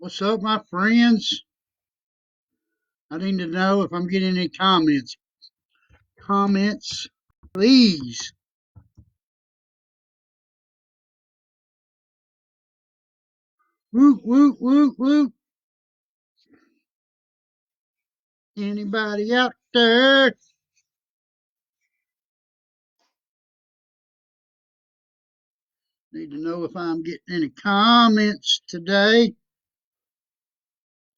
What's up, my friends? I need to know if I'm getting any comments. Comments, please. Whoop, whoop, whoop, whoop. Anybody out there? Need to know if I'm getting any comments today.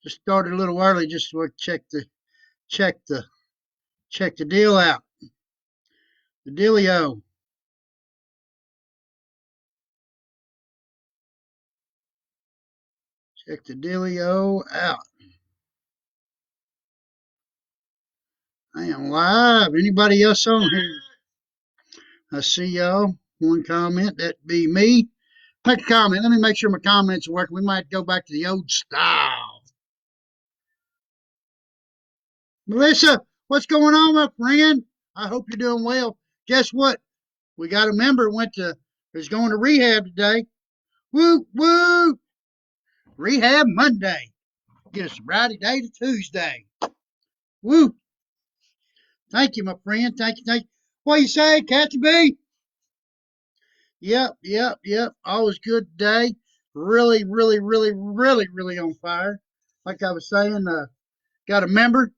Just started a little early just to check the check the deal out. The dealio. Check the dealio out. I am live. Anybody else on here? I see y'all. One comment, that'd be me. Make a comment. Let me make sure my comments are working. We might go back to the old style. Melissa, what's going on, my friend? I hope you're doing well. Guess what? We got a member is going to rehab today. Woo woo! Rehab Monday. Get a sobriety day to Tuesday. Woo! Thank you, my friend. Thank you. What you say, Catchy B? Yep. Always good day. Really on fire. Like I was saying, got a member.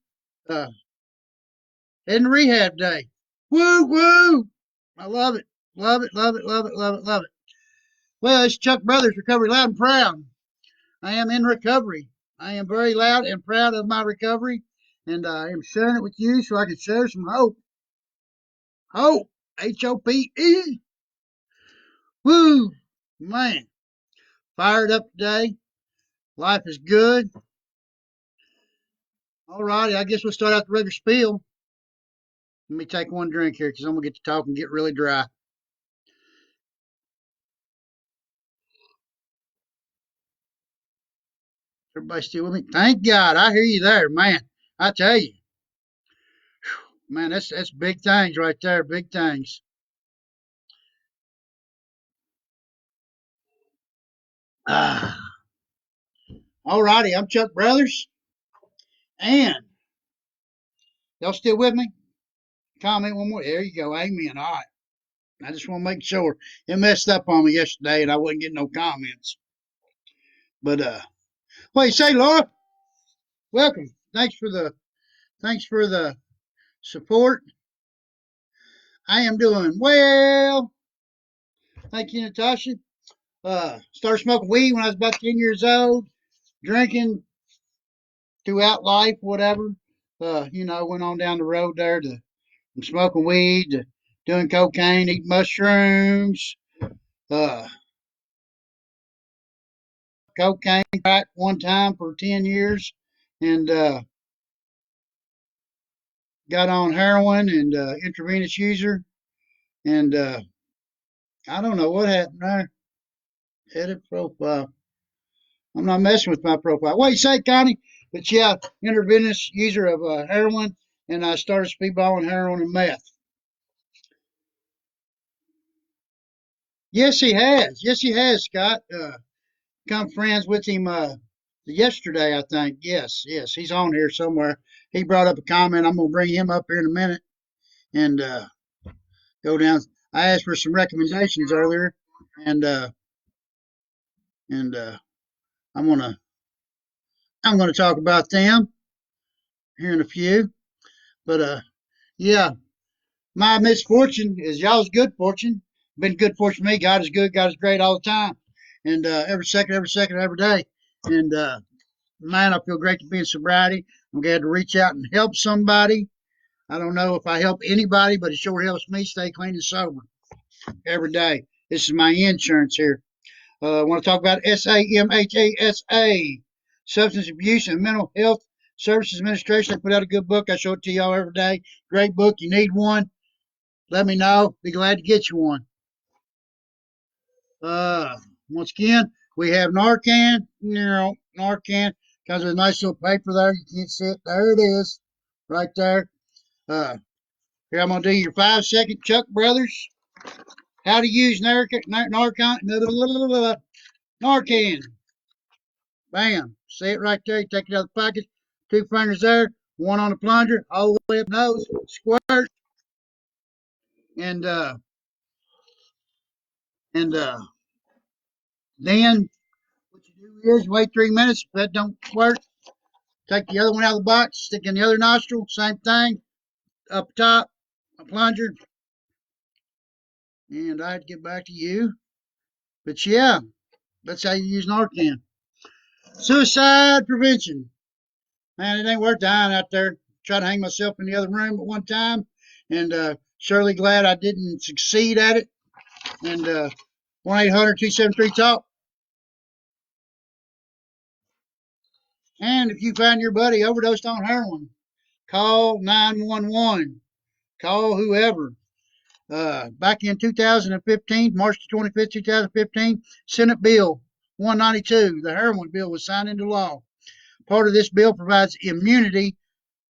In rehab day. Woo woo! I love it. Love it. Well, it's Chuck Brothers Recovery Loud and Proud. I am in recovery. I am very loud and proud of my recovery, and I am sharing it with you so I can share some hope. Hope. HOPE. Woo! Man, fired up today. Life is good. All righty, I guess we'll start out the regular spiel. Let me take one drink here because I'm going to get to talk and get really dry. Everybody still with me? Thank God. I hear you there, man. I tell you, man, that's big things right there. Big things. Ah, all righty. I'm Chuck Brothers, and y'all still with me? Comment one more. There you go. Amen. All right. I just want to make sure it messed up on me yesterday, and I wasn't getting no comments. But what you say, Laura? Welcome. Thanks for the support. I am doing well. Thank you, Natasha. Started smoking weed when I was about 10 years old. Drinking throughout life, whatever. Went on down the road there to from smoking weed to doing cocaine, eating mushrooms, uh, cocaine, crack one time for 10 years, and got on heroin and intravenous user. And I don't know what happened there. Edit profile. I'm not messing with my profile. What you say, Connie? But yeah, intravenous user of heroin, and I started speedballing heroin and meth. Yes, he has. Yes, he has, Scott. Become friends with him yesterday, I think. Yes, he's on here somewhere. He brought up a comment. I'm gonna bring him up here in a minute and go down. I asked for some recommendations earlier, and and I'm gonna I'm gonna talk about them here in a few. But yeah, my misfortune is y'all's good fortune. Been good fortune for me. God is good. God is great all the time, and every second, every day. And man, I feel great to be in sobriety. I'm glad to reach out and help somebody. I don't know if I help anybody, but it sure helps me stay clean and sober every day. This is my insurance here. I want to talk about SAMHSA, Substance Abuse and Mental Health Services Administration. They put out a good book. I show it to y'all every day. Great book. You need one? Let me know. Be glad to get you one. Uh, Once again, we have Narcan. Narcan comes with a nice little paper there. You can't see it. There it is, right there. Here I'm gonna do your 5-second Chuck Brothers. How to use Narcan. Narcan. Bam. See it right there. You take it out of the pocket. 2 fingers there. One on the plunger. All the way up nose. Squirt. And and then what you do is wait 3 minutes. If that don't work, take the other one out of the box. Stick in the other nostril. Same thing. Up top. A plunger. And I'd get back to you. But yeah, that's how you use Narcan. Suicide prevention. Man, it ain't worth dying out there. Tried to hang myself in the other room at one time, and surely glad I didn't succeed at it. And 1-800-273-TALK. And if you find your buddy overdosed on heroin, call 911. Call whoever. Back in 2015, March 25th, 2015, Senate Bill 192, the heroin bill, was signed into law. Part of this bill provides immunity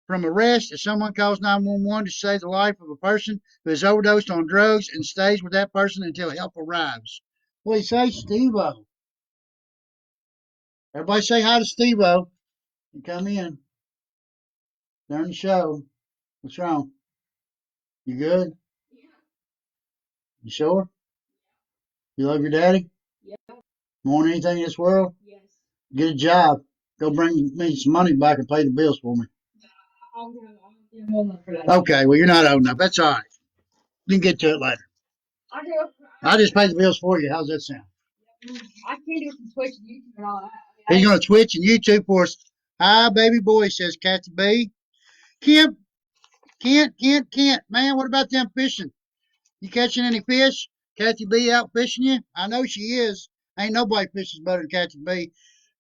from arrest if someone calls 911 to save the life of a person who has overdosed on drugs and stays with that person until help arrives. What do you say, Steve-O? Everybody say hi to Steve-O and come in during the show. What's wrong? You good? You sure? You love your daddy? More than anything in this world? Get a job. Go bring me some money back and pay the bills for me. Okay, well, you're not old enough. That's all right. You can get to it later. I just pay the bills for you. How's that sound? I can't do some Twitch and YouTube and all that. He's going to Twitch and YouTube for us. Hi, baby boy, says Kathy B. Kim, Kent. Man, what about them fishing? You catching any fish? Kathy B out fishing you? I know she is. Ain't nobody fishes better than Kathy B.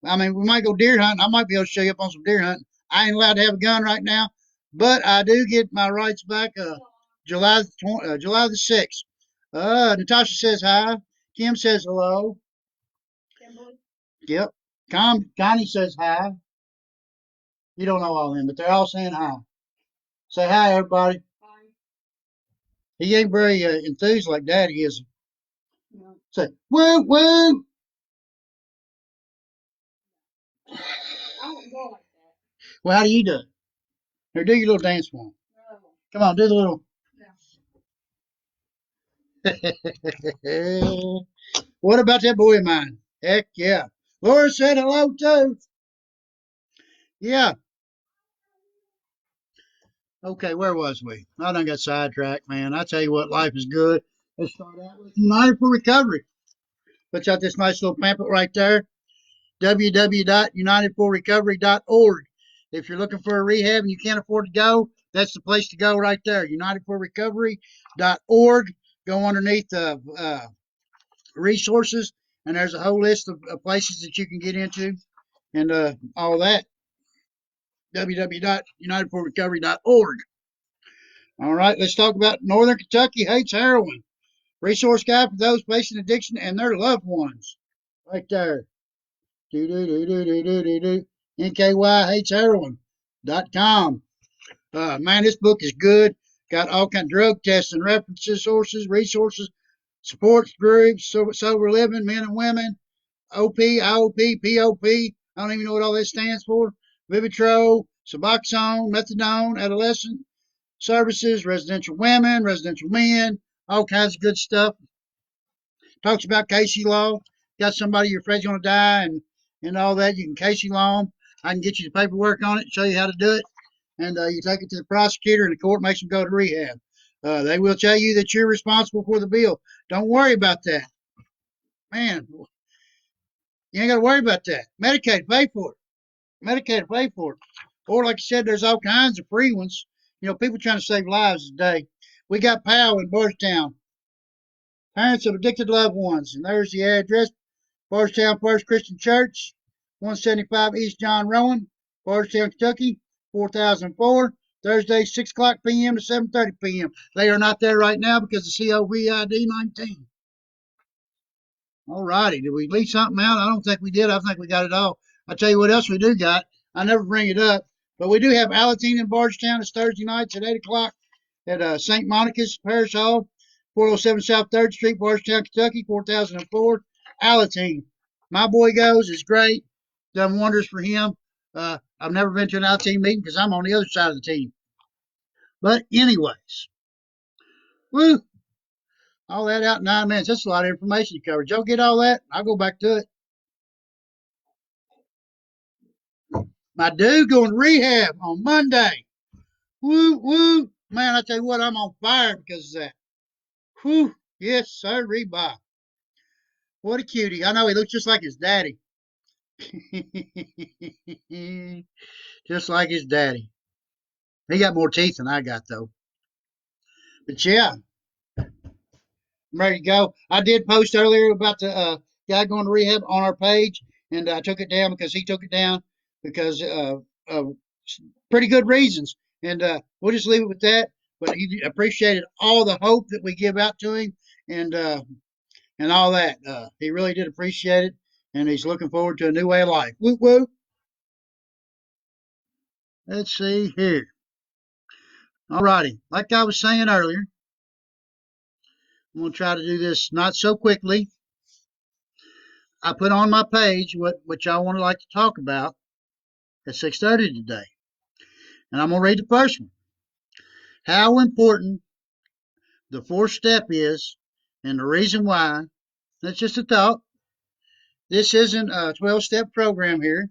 I mean, we might go deer hunting. I might be able to show you up on some deer hunting. I ain't allowed to have a gun right now, but I do get my rights back July the 6th. Natasha says hi. Kim says hello. Yep. Connie says hi. You don't know all of them, but they're all saying hi. Say hi, everybody. He ain't very enthused like Daddy is. No. Say woo woo. I don't go like that. Well, how do you do it? Here, do your little dance for him. No. Come on, do the little. No. What about that boy of mine? Heck yeah. Laura said hello too. Yeah. Okay, where was we? I done got sidetracked, man. I tell you what, life is good. Let's start out with United for Recovery. Puts out this nice little pamphlet right there. www.unitedforrecovery.org. If you're looking for a rehab and you can't afford to go, that's the place to go right there. Unitedforrecovery.org. Go underneath the resources, and there's a whole list of places that you can get into and all that. www.unitedforrecovery.org. All right, let's talk about Northern Kentucky Hates Heroin. Resource guide for those facing addiction and their loved ones. Right there. NKYHateSheroin.com. Man, this book is good. Got all kind of drug tests and references, sources, resources, supports groups, sober living, men and women, OP, IOP, POP. I don't even know what all this stands for. Vivitrol, Suboxone, Methadone, adolescent services, residential women, residential men, all kinds of good stuff. Talks about Casey Law. Got somebody you're afraid you're going to die and all that. You can Casey Law them. I can get you the paperwork on it, show you how to do it. And you take it to the prosecutor, and the court makes them go to rehab. They will tell you that you're responsible for the bill. Don't worry about that. Man, you ain't got to worry about that. Medicaid, pay for it. Medicaid, pay for it. Or, like I said, there's all kinds of free ones. You know, people trying to save lives today. We got POW in Bardstown. Parents of addicted loved ones. And there's the address. Bardstown First Christian Church, 175 East John Rowan, Bardstown, Kentucky, 4004. Thursday, 6 o'clock p.m. to 7:30 p.m. They are not there right now because of COVID-19. All righty. Did we leave something out? I don't think we did. I think we got it all. I'll tell you what else we do got. I never bring it up, but we do have Alateen in Bardstown. It's Thursday nights at 8 o'clock at St. Monica's Parish Hall, 407 South 3rd Street, Bardstown, Kentucky, 4004. Alateen. My boy goes. It's great. done wonders for him. I've never been to an out team meeting because I'm on the other side of the team. But anyways, woo, all that out in 9 minutes. That's a lot of information to cover. Did y'all get all that? I'll go back to it. My dude going to rehab on Monday. Woo, woo. Man, I tell you what, I'm on fire because of that. Whew. Yes, sir, Reba. What a cutie. I know he looks just like his daddy. Just like his daddy. He got more teeth than I got, though. But yeah, I'm ready to go. I did post earlier about the guy going to rehab on our page, and I took it down because he took it down because pretty good reasons. And we'll just leave it with that. But he appreciated all the hope that we give out to him, and all that. He really did appreciate it, and he's looking forward to a new way of life. Woo woo. Let's see here. All righty. Like I was saying earlier, I'm going to try to do this not so quickly. I put on my page what y'all want to like to talk about at 6:30 today. And I'm going to read the first one. How important the fourth step is and the reason why. That's just a thought. This isn't a 12-step program here,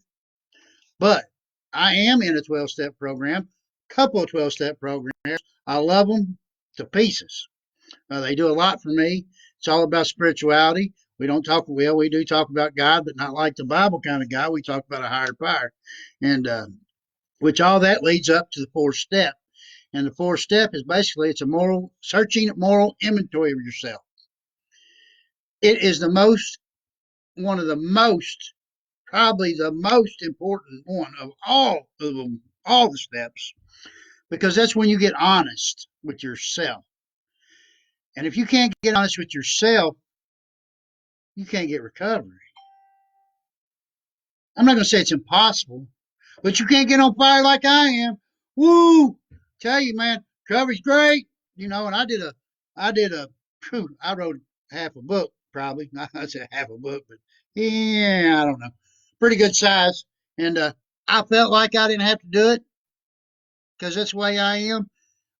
but I am in a 12-step program, couple of 12-step programs. I love them to pieces. They do a lot for me. It's all about spirituality. We do talk about God, but not like the Bible kind of God. We talk about a higher power. And which all that leads up to the fourth step. And the fourth step is basically it's a moral inventory of yourself. It is one of the most, probably the most important one of them, all the steps, because that's when you get honest with yourself. And if you can't get honest with yourself, you can't get recovery. I'm not going to say it's impossible, but you can't get on fire like I am. Woo! Tell you, man, recovery's great. And I wrote half a book, probably. I said half a book, but yeah, I don't know. Pretty good size. And I felt like I didn't have to do it because that's the way I am.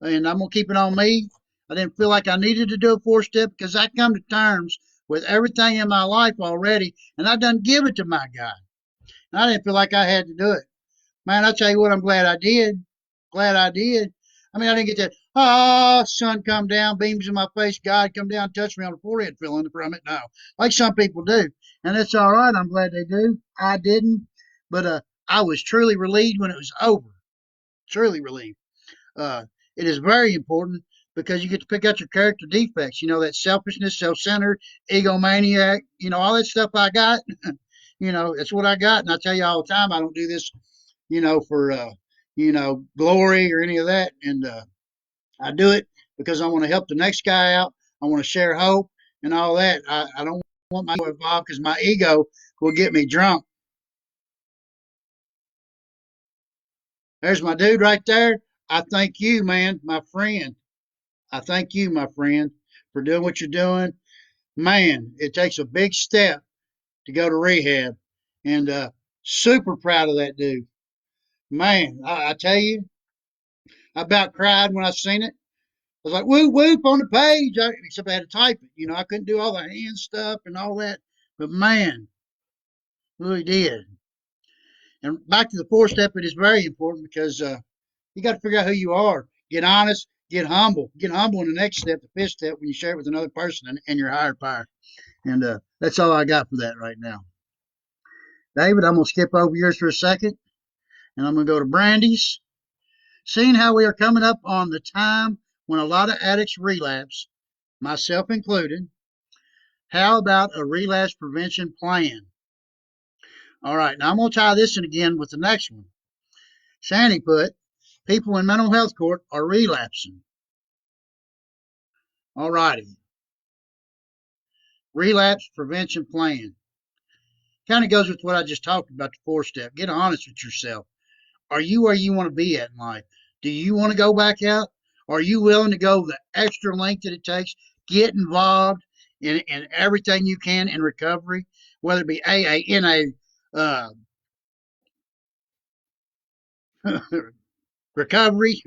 And I'm going to keep it on me. I didn't feel like I needed to do a four step because I come to terms with everything in my life already, and I done give it to my God. And I didn't feel like I had to do it. Man, I tell you what, I'm glad I did. Glad I did. I mean, I didn't get that, sun come down, beams in my face, God come down, touch me on the forehead feeling from it. No, like some people do. And it's all right. I'm glad they do. I didn't. But I was truly relieved when it was over. Truly relieved. Uh, it is very important because you get to pick out your character defects. That selfishness, self-centered, egomaniac, all that stuff I got. It's what I got. And I tell you all the time, I don't do this, for, glory or any of that. And I do it because I want to help the next guy out. I want to share hope and all that. I don't want my ego involved because my ego will get me drunk. There's my dude right there. I thank you, man, my friend. I thank you, my friend, for doing what you're doing. Man, it takes a big step to go to rehab. And super proud of that dude. Man, I tell you, I about cried when I seen it. I was like, whoop, whoop on the page. Except I had to type it. I couldn't do all the hand stuff and all that. But man, really did. And back to the fourth step, it is very important because you got to figure out who you are. Get honest, get humble. Get humble in the next step, the fifth step, when you share it with another person and your higher power. And that's all I got for that right now. David, I'm going to skip over yours for a second, and I'm going to go to Brandy's. Seeing how we are coming up on the time when a lot of addicts relapse, myself included, how about a relapse prevention plan? All right, now I'm going to tie this in again with the next one. Sandy put, people in mental health court are relapsing. All righty. Relapse prevention plan. Kind of goes with what I just talked about, the fourth step. Get honest with yourself. Are you where you want to be at in life? Do you want to go back out? Are you willing to go the extra length that it takes? Get involved in everything you can in recovery, whether it be AA, NA, recovery.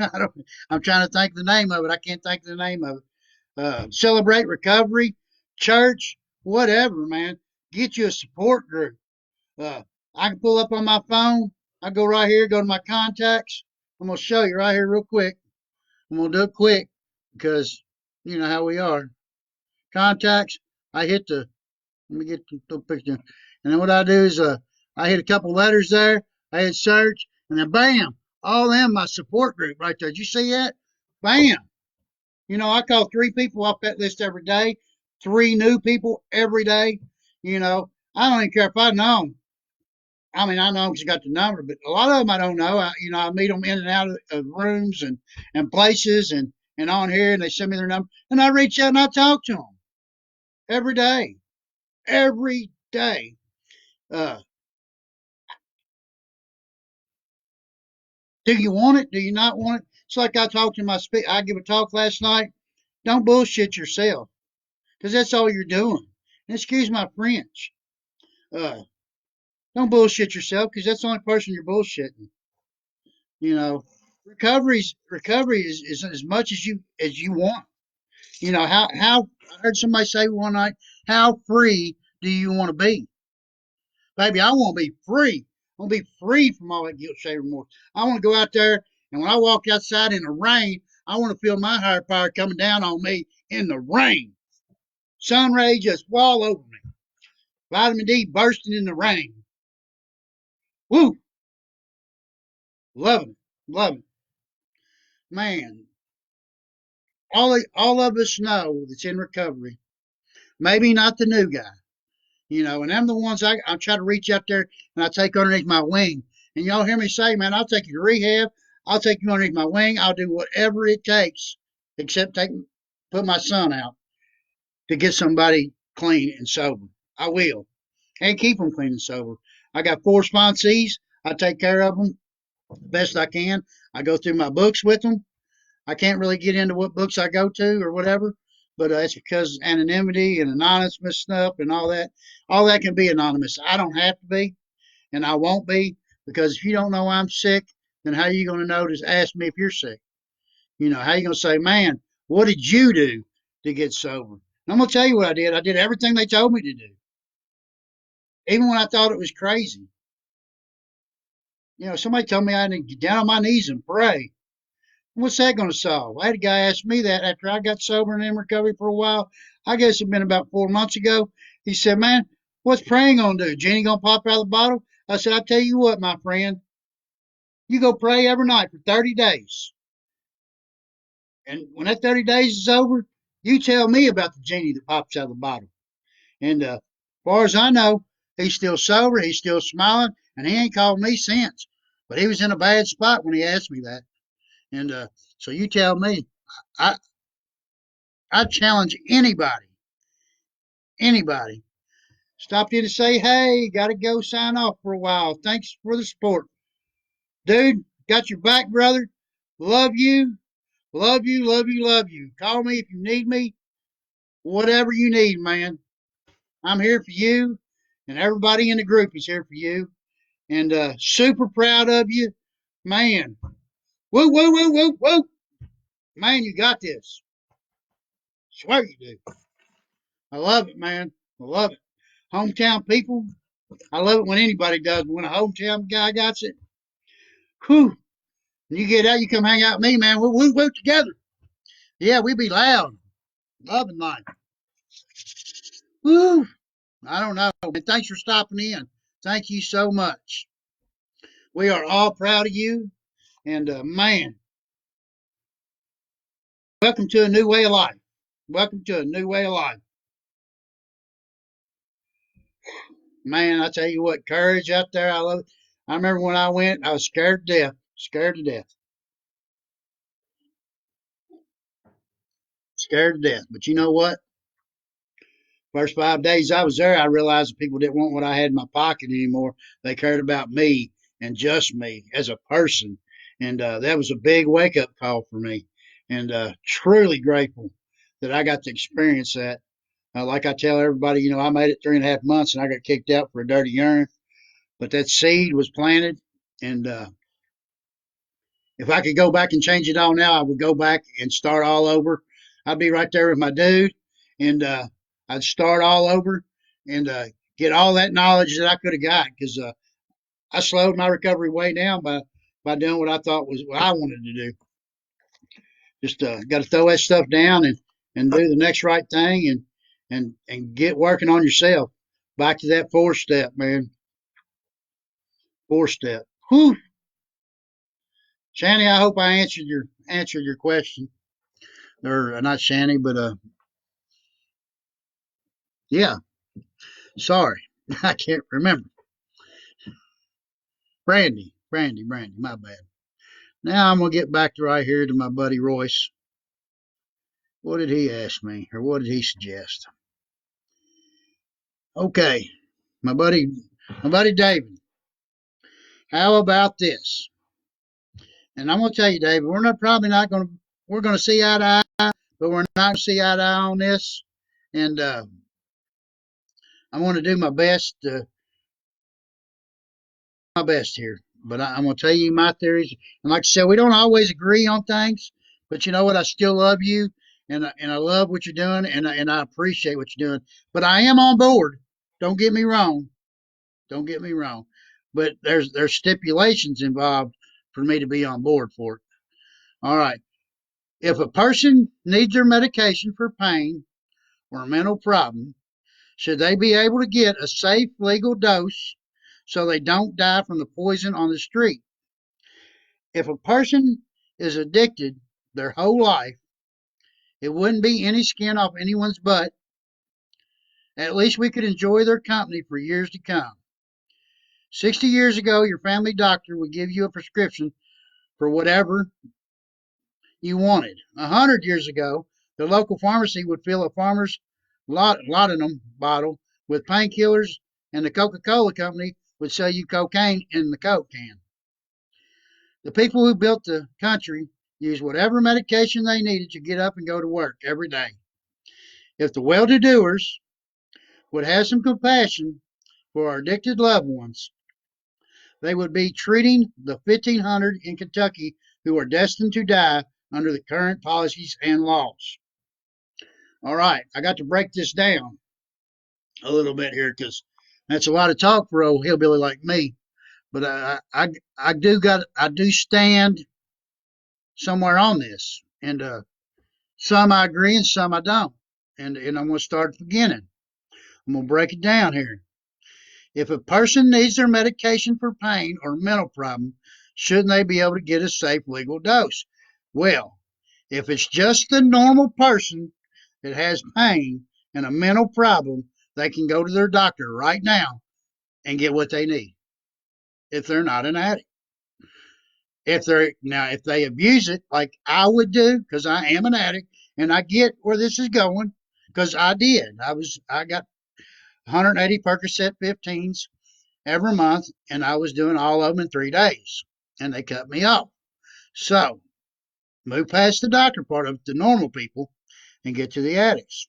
I'm trying to think of the name of it. I can't think of the name of it. Celebrate Recovery Church, whatever, man. Get you a support group. Uh, I can pull up on my phone. I go right here, go to my contacts. I'm gonna show you right here real quick. I'm gonna do it quick because you know how we are. Contacts. I hit the. Let me get the picture. And then what I do is I hit a couple letters there. I hit search, and then bam, all them my support group right there. Did you see that? Bam. You know, I call 3 people off that list every day, 3 new people every day. You know, I don't even care if I know them. I mean, I know because I got the number, but a lot of them I don't know. I meet them in and out of rooms and places and on here, and they send me their number, and I reach out and I talk to them every day, every day. Uh, do you want it? Do you not want it? It's like I talked to I give a talk last night. Don't bullshit yourself because that's all you're doing. And excuse my French. Uh, don't bullshit yourself because that's the only person you're bullshitting. You know, recovery is as much as you want. You know how I heard somebody say one night, how free do you want to be, baby? I want to be free. I want to be free from all that guilt, shame, remorse. I want to go out there and when I walk outside in the rain, I want to feel my higher power coming down on me in the rain. Sun rays just all over me. Vitamin D bursting in the rain. Woo! Loving it. Loving it. Man, all of us know that's in recovery. Maybe not the new guy, and I'm the ones I try to reach out there and I take underneath my wing. And y'all hear me say, man, I'll take you to rehab. I'll take you underneath my wing. I'll do whatever it takes, except put my son out to get somebody clean and sober. I will, and keep them clean and sober. I got 4 sponsees. I take care of them the best I can. I go through my books with them. I can't really get into what books I go to or whatever, but it's because anonymity and anonymous stuff and all that can be anonymous. I don't have to be, and I won't be, because if you don't know I'm sick, then how are you going to know to ask me if you're sick? How are you going to say, man, what did you do to get sober? And I'm going to tell you what I did. I did everything they told me to do, even when I thought it was crazy. Somebody told me I had to get down on my knees and pray. What's that going to solve? I had a guy ask me that after I got sober and in recovery for a while. I guess it'd been about 4 months ago. He said, man, what's praying going to do? Jenny going to pop out of the bottle? I said, I tell you what, my friend, you go pray every night for 30 days. And when that 30 days is over, you tell me about the genie that pops out of the bottle. And as far as I know, he's still sober. He's still smiling. And he ain't called me since. But he was in a bad spot when he asked me that. And so you tell me. I, I challenge anybody. Stopped in to say, hey, got to go sign off for a while. Thanks for the support. Dude, got your back, brother. Love you. Love you, love you, love you. Call me if you need me. Whatever you need, man. I'm here for you. And everybody in the group is here for you. And super proud of you. Man. Woo, woo, woo, woo, woo. Man, you got this. Swear you do. I love it, man. I love it. Hometown people, I love it when anybody does, but when a hometown guy got it, whew, when you get out, you come hang out with me, man. We'll work together. Yeah, we be loud, loving life. Woo, I don't know. And thanks for stopping in. Thank you so much. We are all proud of you. And man, welcome to a new way of life. Welcome to a new way of life. Man, I tell you what, courage out there. I love it. I remember when I went, I was scared to death. Scared to death. Scared to death. But you know what? First 5 days I was there, I realized that people didn't want what I had in my pocket anymore. They cared about me and just me as a person. And that was a big wake up call for me. And truly grateful that I got to experience that. Like I tell everybody, I made it 3.5 months and I got kicked out for a dirty urine. But that seed was planted. And If I could go back and change it all now, I would go back and start all over. I'd be right there with my dude, and I'd start all over and get all that knowledge that I could have got because I slowed my recovery way down by doing what I thought was what I wanted to do. Just got to throw that stuff down and do the next right thing and get working on yourself. Back to that 4 step, man. 4 step. Whew. Shanny, I hope I answered your question. Or not Shanny, but yeah. Sorry, I can't remember. Brandy. My bad. Now I'm gonna get back to right here to my buddy Royce. What did he ask me, or what did he suggest? Okay, my buddy, David. How about this? And I'm gonna tell you, David, probably not gonna we're gonna see eye to eye, but we're not gonna see eye to eye on this. And I'm gonna do my best here. But I'm gonna tell you my theories. And like I said, we don't always agree on things, but you know what? I still love you, and I love what you're doing, and I appreciate what you're doing. But I am on board. Don't get me wrong. Don't get me wrong. But there's stipulations involved for me to be on board for it. All right. If a person needs their medication for pain or a mental problem, should they be able to get a safe legal dose so they don't die from the poison on the street? If a person is addicted their whole life, it wouldn't be any skin off anyone's butt. At least we could enjoy their company for years to come. 60 years ago, your family doctor would give you a prescription for whatever you wanted. 100 years ago, the local pharmacy would fill a farmer's laudanum bottle with painkillers, and the Coca-Cola company would sell you cocaine in the Coke can. The people who built the country used whatever medication they needed to get up and go to work every day. If the well-to-doers would have some compassion for our addicted loved ones, they would be treating the 1,500 in Kentucky who are destined to die under the current policies and laws. All right, I got to break this down a little bit here because that's a lot of talk for old hillbilly like me. But I do stand somewhere on this, and some I agree and some I don't. And I'm going to start at the beginning. I'm going to break it down here. If a person needs their medication for pain or mental problem, shouldn't they be able to get a safe legal dose? Well, if it's just the normal person that has pain and a mental problem, they can go to their doctor right now and get what they need if they're not an addict. If they abuse it like I would do, because I am an addict and I get where this is going, because I did. I got 180 Percocet 15s every month, and I was doing all of them in 3 days, and they cut me off. So move past the doctor part of the normal people and get to the addicts.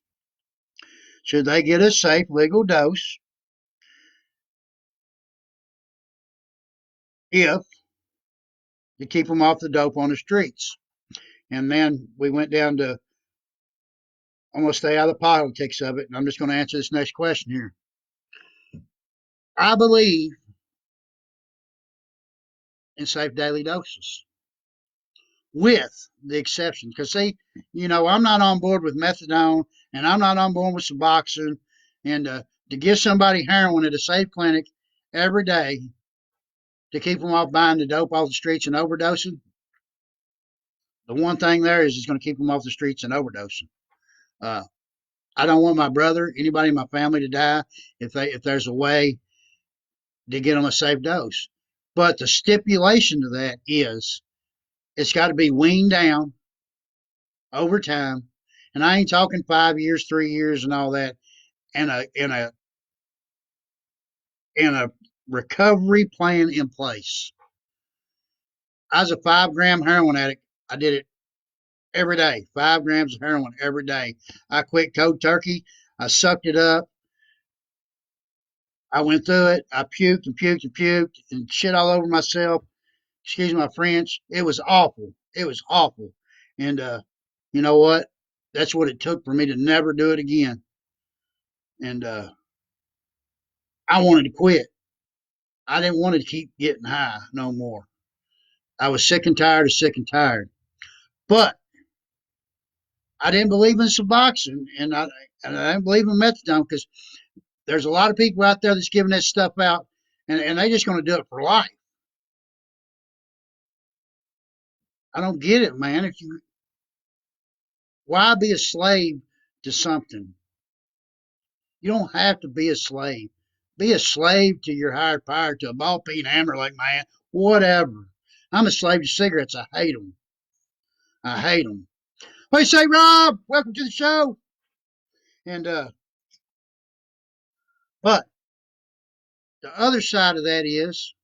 Should they get a safe legal dose if to keep them off the dope on the streets? And then we went down to, I'm going to stay out of the politics of it, and I'm just going to answer this next question here. I believe in safe daily doses, with the exception, because see, I'm not on board with methadone, and I'm not on board with Suboxone, and to give somebody heroin at a safe clinic every day to keep them off buying the dope off the streets and overdosing. The one thing there is it's going to keep them off the streets and overdosing. Uh, I don't want my brother, anybody in my family to die if there's a way to get them a safe dose. But the stipulation to that is it's got to be weaned down over time. And I ain't talking 5 years, 3 years, and all that. And a recovery plan in place. I was a 5 gram heroin addict. I did it every day. 5 grams of heroin every day. I quit cold turkey. I sucked it up. I went through it. I puked and puked and puked and shit all over myself. excuse my French, it was awful. It was awful. And you know what? That's what it took for me to never do it again. And I wanted to quit. I didn't want to keep getting high no more. I was sick and tired of sick and tired. But I didn't believe in Suboxone, and I didn't believe in methadone because there's a lot of people out there that's giving that stuff out, and they just going to do it for life. I don't get it, man. If you why be a slave to something? You don't have to be a slave. Be a slave to your higher power, to a ball peen hammer like man, whatever. I'm a slave to cigarettes. I hate them. I hate them. What do you say, Rob? Welcome to the show. And but the other side of that is,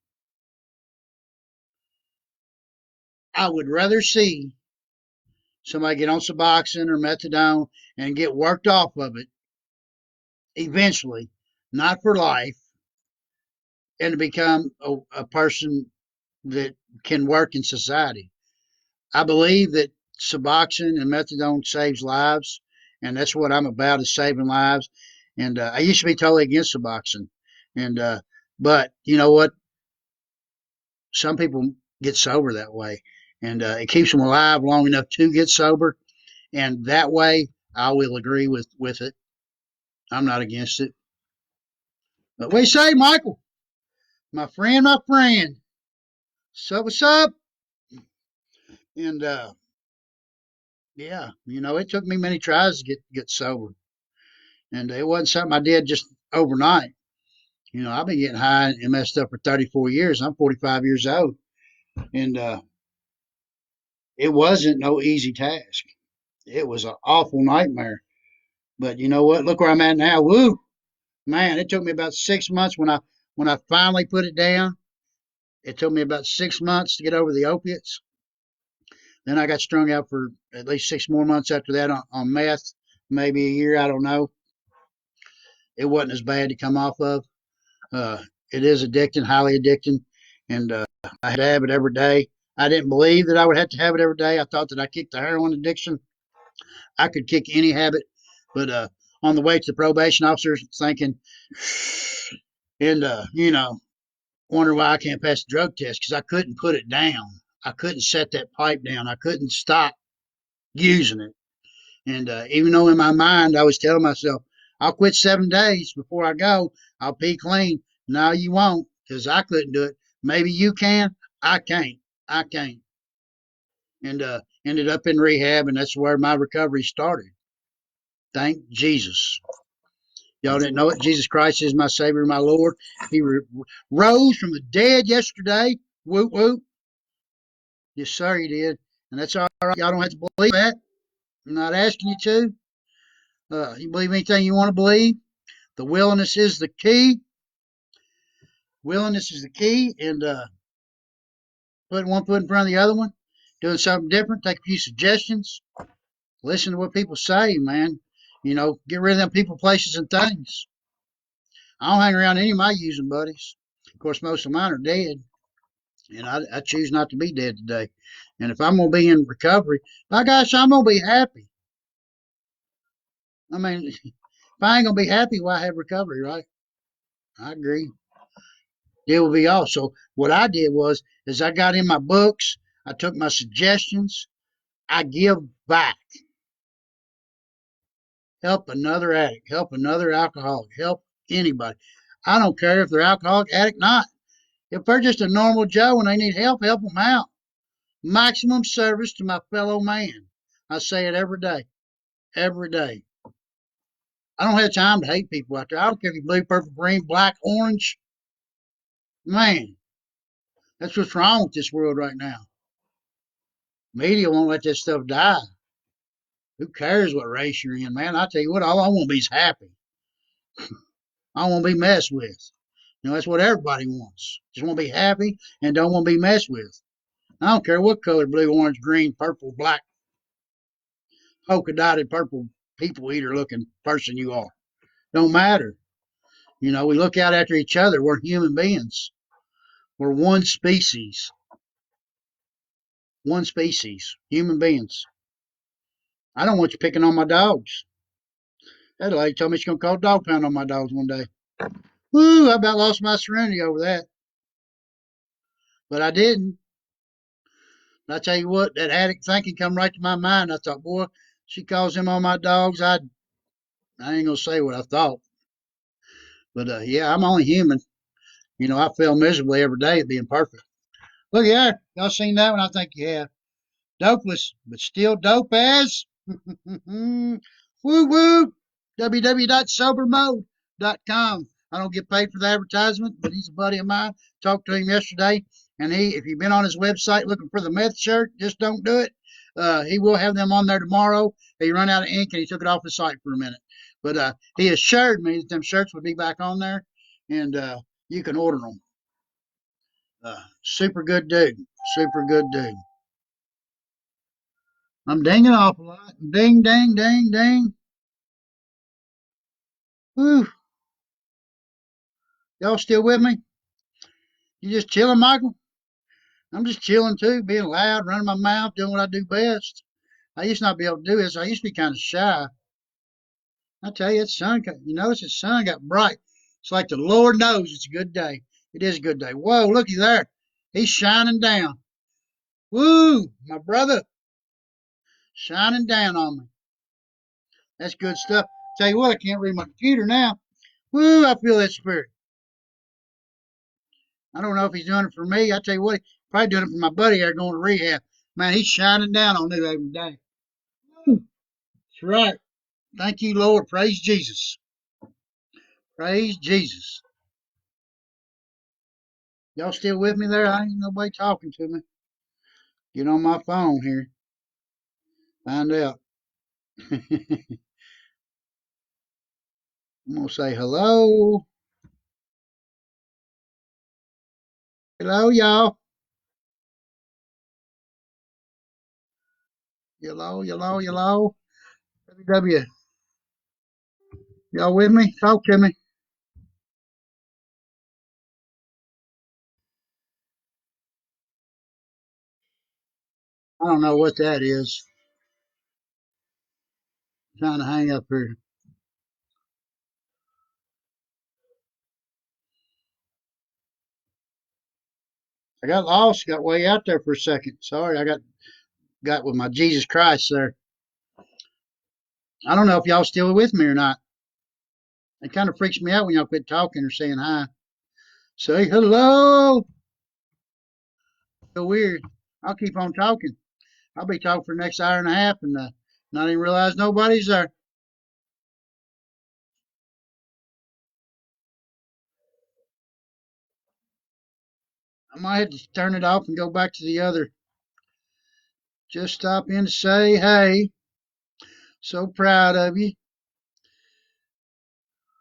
I would rather see somebody get on Suboxone or methadone and get worked off of it eventually, not for life, and to become a person that can work in society. I believe that Suboxone and methadone saves lives, and that's what I'm about, is saving lives. And I used to be totally against Suboxone, and but you know what? Some people get sober that way, and it keeps them alive long enough to get sober. And that way, I will agree with it. I'm not against it. But what do you say, Michael? My friend, my friend. So what's up? And yeah, you know, it took me many tries to get sober, and it wasn't something I did just overnight. You know, I've been getting high and messed up for 34 years. I'm 45 years old, and it wasn't no easy task. It was an awful nightmare. But you know what? Look where I'm at now. Woo, man! It took me about 6 months when I finally put it down. It took me about 6 months to get over the opiates. Then I got strung out for at least 6 more months after that on meth, maybe a year. I don't know. It wasn't as bad to come off of. Uh, it is addicting, highly addicting, and I had to have it every day. I didn't believe that I would have to have it every day. I thought that I kicked the heroin addiction. I could kick any habit, but on the way to the probation officer, thinking, and you know, wonder why I can't pass the drug test because I couldn't put it down. I couldn't set that pipe down. I couldn't stop using it. And even though in my mind I was telling myself, I'll quit 7 days before I go, I'll pee clean. No, you won't, because I couldn't do it. Maybe you can. I can't. I can't. And ended up in rehab, and that's where my recovery started. Thank Jesus. Y'all didn't know it. Jesus Christ is my Savior, my Lord. He rose from the dead yesterday. Whoop, whoop. Yes, sir, he did. And that's all right. Y'all don't have to believe that. I'm not asking you to. You believe anything you want to believe. The willingness is the key. Willingness is the key, and putting one foot in front of the other one, doing something different, take a few suggestions, listen to what people say, man. You know, get rid of them people, places, and things. I don't hang around any of my using buddies. Of course, most of mine are dead, and I choose not to be dead today. And if I'm going to be in recovery, by gosh, I'm going to be happy. I mean, if I ain't going to be happy, why have recovery, right? I agree. It will be all. So what I did was, is I got in my books, I took my suggestions, I give back. Help another addict, help another alcoholic, help anybody. I don't care if they're alcoholic, addict, not. If they're just a normal Joe and they need help them out. Maximum service to my fellow man. I say it every day. Every day. I don't have time to hate people out there. I don't care if you're blue, purple, green, black, orange. Man, that's what's wrong with this world right now. Media won't let this stuff die. Who cares what race you're in, man? I tell you what, all I want to be is happy. I want to be messed with. You know, that's what everybody wants. Just want to be happy and don't want to be messed with. I don't care what color, blue, orange, green, purple, black, polka dotted purple people eater looking person you are. Don't matter. You know, we look out after each other. We're human beings. We're one species. one species, human beings. I don't want you picking on my dogs. That lady told me she's going to call dog pound on my dogs one day. Woo, I about lost my serenity over that. But I didn't. But I tell you what, that addict thinking come right to my mind. I thought, boy, she calls him on my dogs. I ain't going to say what I thought. But yeah, I'm only human. You know, I fail miserably every day at being perfect. Look here. Y'all seen that one? I think you have. Dopeless, but still dope as. Woo woo. www.sobermode.com. I don't get paid for the advertisement, but he's a buddy of mine. Talked to him yesterday, and if you've been on his website looking for the meth shirt, just don't do it. He will have them on there tomorrow. He run out of ink and he took it off the site for a minute. But he assured me that them shirts would be back on there, and you can order them. Super good dude. Super good dude. I'm dinging off a lot. Ding, ding, ding, ding. Whew. Y'all still with me? You just chilling, Michael? I'm just chilling too, being loud, running my mouth, doing what I do best. I used to not be able to do this. I used to be kind of shy. I tell you, you notice the sun got bright. It's like the Lord knows it's a good day. It is a good day. Whoa, looky there. He's shining down. Woo, my brother, shining down on me. That's good stuff. Tell you what, I can't read my computer now. Woo, I feel that spirit. I don't know if he's doing it for me. I tell you what, he's probably doing it for my buddy there going to rehab. Man, he's shining down on me every day. That's right. Thank you, Lord. Praise Jesus. Praise Jesus. Y'all still with me there? I ain't nobody talking to me. Get on my phone here. Find out. I'm gonna say hello. Hello, y'all. Hello, hello, hello. WW. Y'all with me? Talk to me. I don't know what that is. I'm trying to hang up here. I got lost, got way out there for a second. Sorry, I got with my Jesus Christ there. I don't know if y'all still with me or not. It kind of freaks me out when y'all quit talking or saying hi. Say hello. So weird. I'll keep on talking. I'll be talking for the next hour and a half and not even realize nobody's there. I might have to turn it off and go back to the other. Just stop in to say hey. So proud of you.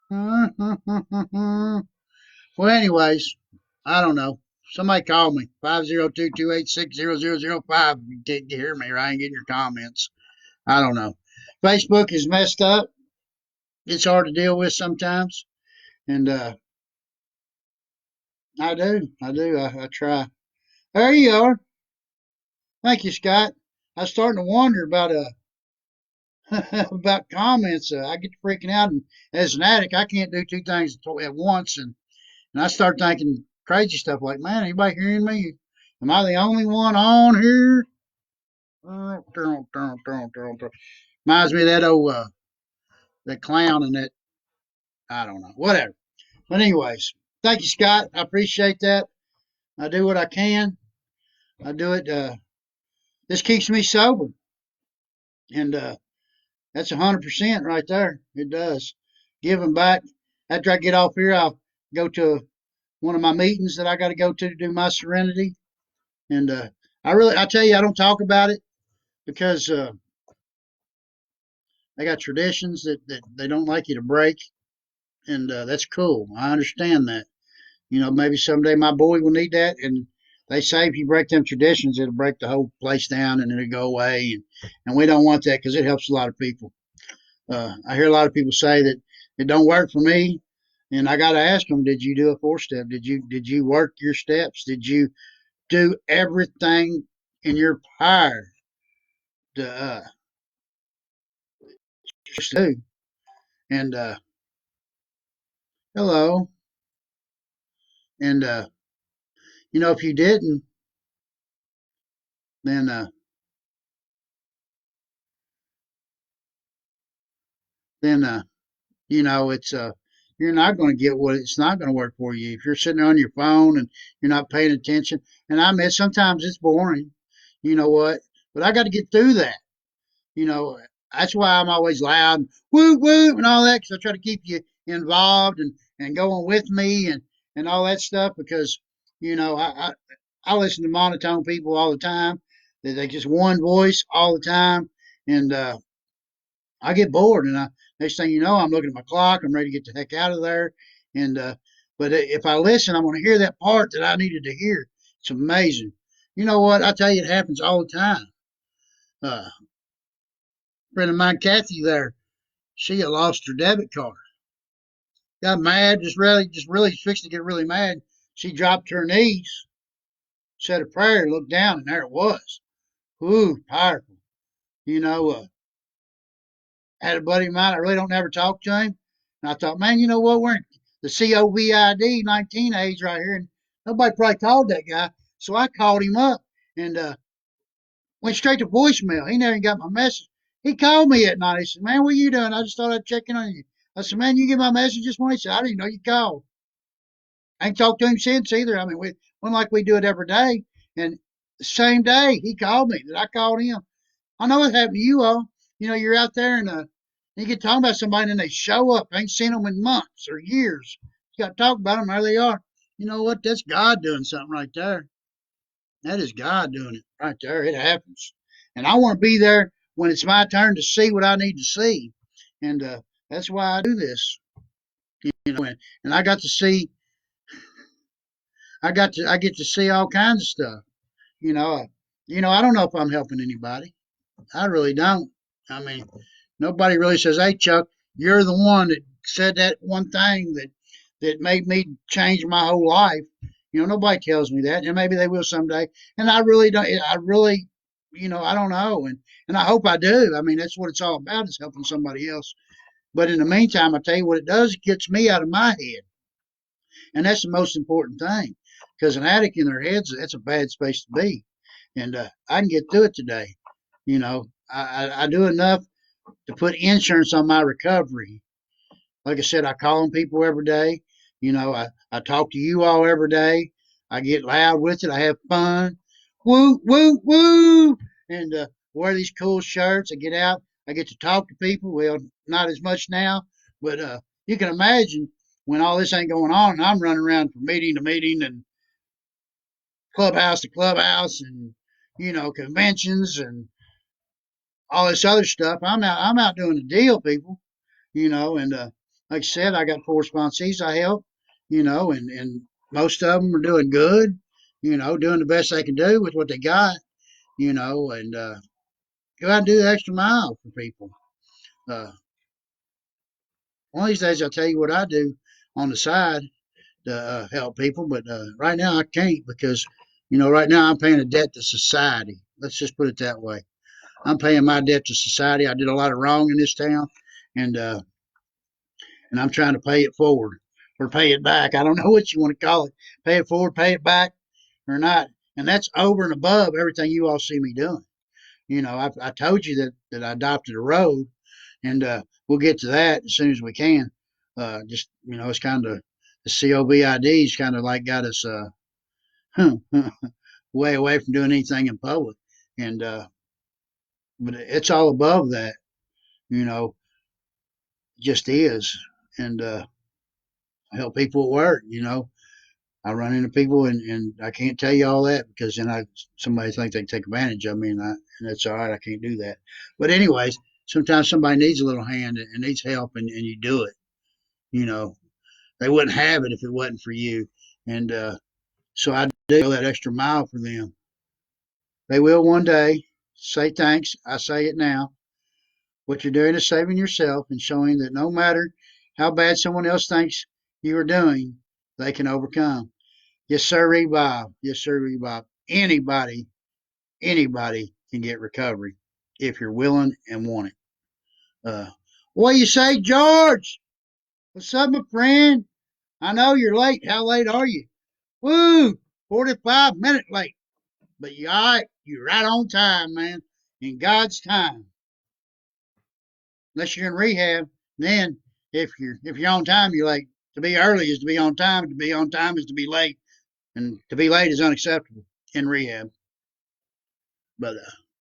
Well, anyways, I don't know. Somebody call me 502-286-0005. You didn't hear me or I ain't getting your comments. I don't know. Facebook is messed up. It's hard to deal with sometimes. And I do. I try. There you are. Thank you, Scott. I was starting to wonder about about comments. I get to freaking out, and as an addict, I can't do two things at once, and I start thinking crazy stuff like, man, anybody hearing me? Am I the only one on here? Reminds me of that old that clown and that I don't know, whatever. But anyways, thank you, Scott. I appreciate that. I do what I can. I do it. This keeps me sober, and that's 100% right there. It does. Giving back. After I get off here, I'll go to one of my meetings that I got to go to do my serenity. And I tell you, I don't talk about it because they got traditions that they don't like you to break, and that's cool. I understand that. You know, maybe someday my boy will need that, and they say if you break them traditions, it'll break the whole place down and it'll go away, and we don't want that because it helps a lot of people. I hear a lot of people say that it don't work for me, and I got to ask them: did you do a 4-step? Did you work your steps? Did you do everything in your power to do. And hello. And if you didn't, then then it's you're not going to get what it's not going to work for you if you're sitting on your phone and you're not paying attention. And I mean, sometimes it's boring. You know what? But I got to get through that. You know, that's why I'm always loud, and woo woo, and all that, because I try to keep you involved and going with me and all that stuff. Because I listen to monotone people all the time. They just one voice all the time, and I get bored. And next thing you know, I'm looking at my clock. I'm ready to get the heck out of there. And but if I listen, I'm going to hear that part that I needed to hear. It's amazing. You know what? I tell you, it happens all the time. A friend of mine, Kathy, there, she had lost her debit card. Got mad, just really fixed to get really mad. She dropped to her knees, said a prayer, looked down, and there it was. Ooh, powerful. You know, had a buddy of mine. I really don't ever talk to him. And I thought, man, you know what? We're in the COVID 19 age right here, and nobody probably called that guy. So I called him up and went straight to voicemail. He never even got my message. He called me at night. He said, man, what are you doing? I just thought I'd check in on you. I said, man, you get my message this morning? He said, I didn't know you called. I ain't talked to him since either. I mean, we one like we do it every day. And the same day he called me that I called him. I know it happened to you all. You're out there and you get talking about somebody and then they show up. I ain't seen them in months or years. You got to talk about them. There they are. You know what? That's God doing something right there. That is God doing it right there. It happens. And I want to be there when it's my turn to see what I need to see. And that's why I do this. And I got to see, I get to see all kinds of stuff. You know, uh, I don't know if I'm helping anybody. I really don't. I mean, nobody really says, "Hey, Chuck, you're the one that said that one thing that made me change my whole life." Nobody tells me that, and maybe they will someday. And I really don't. I really, I don't know, and I hope I do. I mean, that's what it's all about is helping somebody else. But in the meantime, I tell you what it does. It gets me out of my head, and that's the most important thing. Because an addict in their heads, that's a bad space to be. And I can get through it today. I do enough to put insurance on my recovery. Like I said, I call on people every day. I talk to you all every day. I get loud with it. I have fun. Woo, woo, woo. And wear these cool shirts. I get out. I get to talk to people. Well, not as much now, but you can imagine when all this ain't going on and I'm running around from meeting to meeting and clubhouse to clubhouse and, conventions and all this other stuff. I'm out doing the deal, people. And like I said, I got 4 sponsees I help, and most of them are doing good, doing the best they can do with what they got, and go out and do the extra mile for people. Uh, one of these days, I'll tell you what I do on the side to help people, but right now I can't because, right now I'm paying a debt to society. Let's just put it that way. I'm paying my debt to society. I did a lot of wrong in this town, and I'm trying to pay it forward or pay it back. I don't know what you want to call it. Pay it forward, pay it back, or not. And that's over and above everything you all see me doing. I told you that I adopted a road, and we'll get to that as soon as we can. Just it's kind of the COVID's kind of like got us way away from doing anything in public, and but it's all above that. You know, just is, and I help people at work. I run into people and I can't tell you all that because then somebody thinks they can take advantage of me and that's all right. I can't do that. But anyways, sometimes somebody needs a little hand and needs help and you do it. You know, they wouldn't have it if it wasn't for you. And so I do go that extra mile for them. They will one day say thanks. I say it now. What you're doing is saving yourself and showing that no matter how bad someone else thinks you are doing, they can overcome. Yes, sir, Bob. Yes, sir, Bob. Anybody Anybody can get recovery if you're willing and want it. What do you say, George? What's up, my friend? I know you're late. How late are you? Woo! 45-minute late. But you all right? You're right on time, man. In God's time. Unless you're in rehab, then if you're on time, you're late. To be early is to be on time. To be on time is to be late, and to be late is unacceptable in rehab. But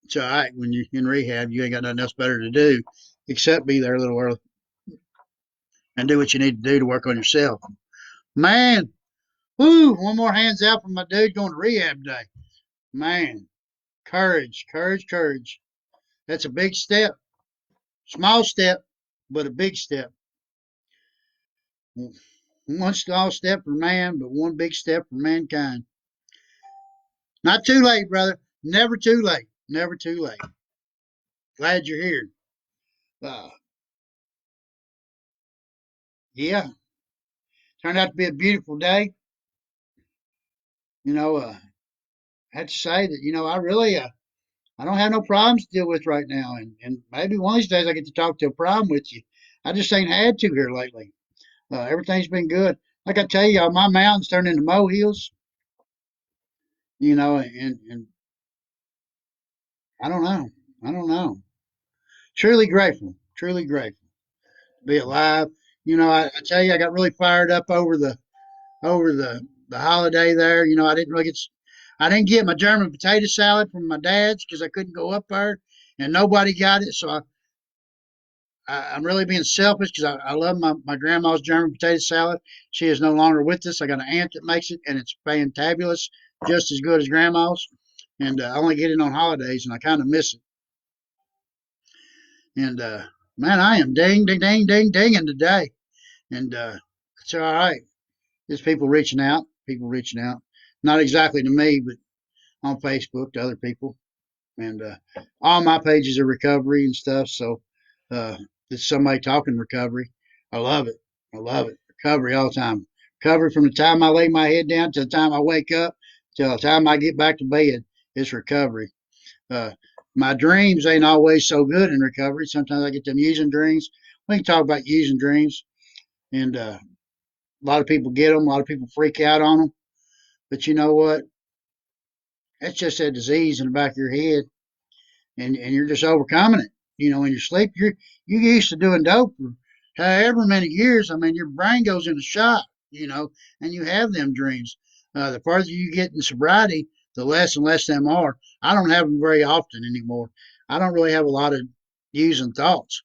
it's all right when you're in rehab. You ain't got nothing else better to do except be there a little early and do what you need to do to work on yourself. Man, whoo! One more hands out for my dude going to rehab today. Man, courage, courage, courage. That's a big step. Small step, but a big step. One small step for man, but one big step for mankind. Not too late, brother. Never too late. Never too late. Glad you're here. Uh, yeah, turned out to be a beautiful day. You know, I have to say that, I really, I don't have no problems to deal with right now. And maybe one of these days I get to talk to a problem with you. I just ain't had to here lately. Everything's been good. Like I tell you, my mountains turned into molehills, and I don't know. I don't know. Truly grateful. Truly grateful to be alive. I tell you, I got really fired up over the holiday there. I didn't get my German potato salad from my dad's because I couldn't go up there, and nobody got it. So I'm really being selfish because I love my grandma's German potato salad. She is no longer with us. I got an aunt that makes it, and it's fantabulous, just as good as grandma's. And I only get it on holidays, and I kind of miss it. And man, I am ding, ding, ding, ding, dinging today. And it's all right. There's people reaching out. Not exactly to me, but on Facebook to other people. And all my pages are recovery and stuff. So uh, it's somebody talking recovery. I love it. I love it. Recovery all the time. Recovery from the time I lay my head down to the time I wake up till the time I get back to bed. It's recovery. Uh, my dreams ain't always so good in recovery. Sometimes I get them using dreams. We can talk about using dreams. And a lot of people get them. A lot of people freak out on them. But you know what? That's just a disease in the back of your head, and you're just overcoming it. In your sleep, you used to doing dope for however many years. I mean, your brain goes into shock, and you have them dreams. The farther you get in sobriety, the less and less them are. I don't have them very often anymore. I don't really have a lot of using thoughts.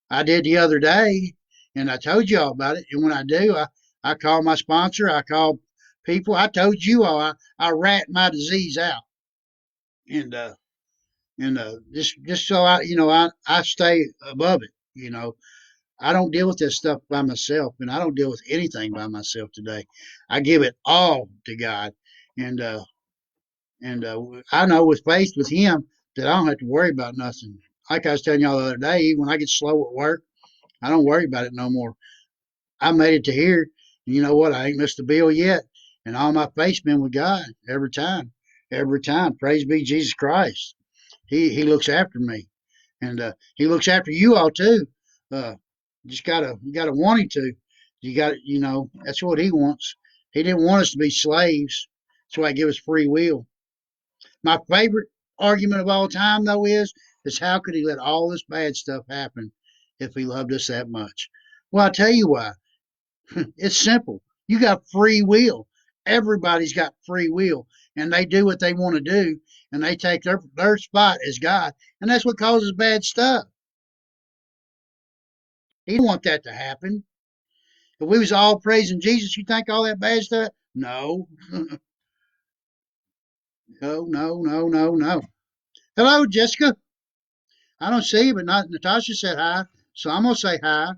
I did the other day, and I told you all about it. And when I do, I call my sponsor. I call people. I told you all. I rat my disease out, and just so I stay above it. I don't deal with this stuff by myself, and I don't deal with anything by myself today. I give it all to God, and I know with faith with Him that I don't have to worry about nothing. Like I was telling y'all the other day, when I get slow at work, I don't worry about it no more. I made it to here, and you know what? I ain't missed a bill yet, and all my faith's been with God every time, every time. Praise be Jesus Christ. He looks after me, and He looks after you all too. Uh, you gotta want Him to. That's what He wants. He didn't want us to be slaves. That's why He gave us free will. My favorite argument of all time, though, is how could He let all this bad stuff happen if He loved us that much? Well, I'll tell you why. It's simple. You got free will. Everybody's got free will, and they do what they want to do, and they take their spot as God, and that's what causes bad stuff. He didn't want that to happen. If we was all praising Jesus, you think all that bad stuff? No, no, no, no, no, no. Hello, Jessica. I don't see you, but not Natasha said hi, so I'm gonna say hi.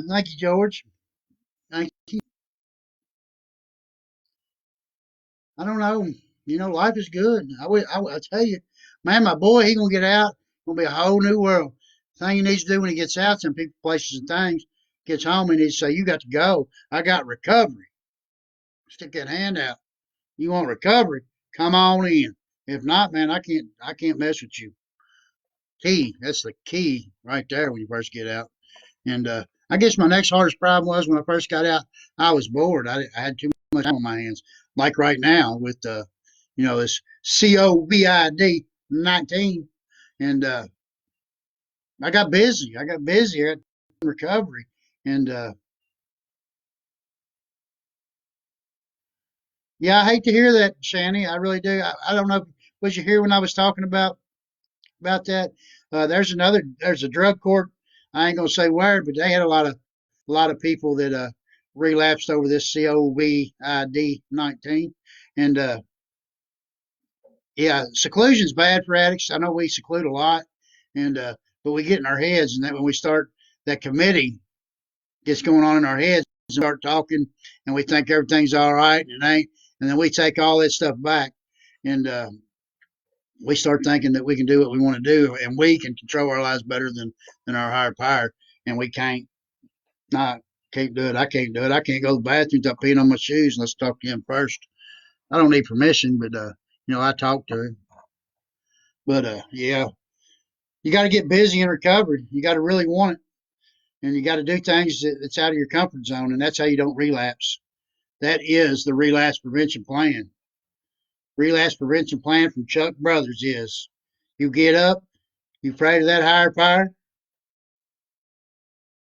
Thank you, George. Thank you. I don't know. Life is good. I tell you, man, my boy, he gonna get out. Gonna be a whole new world. Thing he needs to do when he gets out, some people, places, and things. gets home and he say, "You got to go. I got recovery." Stick that hand out. You want recovery? Come on in. If not, man, I can't mess with you. Key. That's the key right there when you first get out. And I guess my next hardest problem was when I first got out, I was bored. I had too much time on my hands. Like right now with this COVID 19, and I got busy. I got busy at recovery, and yeah, I hate to hear that, Shanny. I really do. I don't know. Was you here when I was talking about that? There's a drug court. I ain't gonna say where, but they had a lot of people that relapsed over this COVID-19, and yeah, seclusion's bad for addicts. I know we seclude a lot, and but we get in our heads, and then when we start that committee gets going on in our heads, and start talking, and we think everything's all right, and it ain't, and then we take all that stuff back, and we start thinking that we can do what we want to do, and we can control our lives better than our higher power, and we can't. Not can't do it. I can't do it. I can't go to the bathroom without peeing on my shoes. Let's talk to him first. I don't need permission, but I talk to him. But yeah, you got to get busy in recovery. You got to really want it, and you got to do things that's out of your comfort zone, and that's how you don't relapse. That is the relapse prevention plan. Relapse prevention plan from Chuck Brothers is: you get up, you pray to that higher power,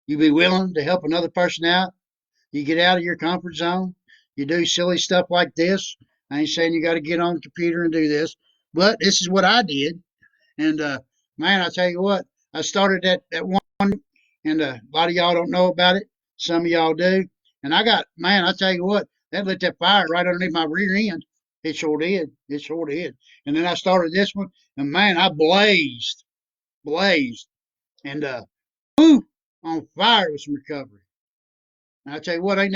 you be willing to help another person out, you get out of your comfort zone, you do silly stuff like this. I ain't saying you got to get on the computer and do this, but this is what I did. And man, I tell you what, I started that one, and a lot of y'all don't know about it. Some of y'all do. And man, I tell you what, that lit that fire right underneath my rear end. It sure did. It sure did. And then I started this one, and man, I blazed, and whoo, on fire with some recovery. And I tell you what, I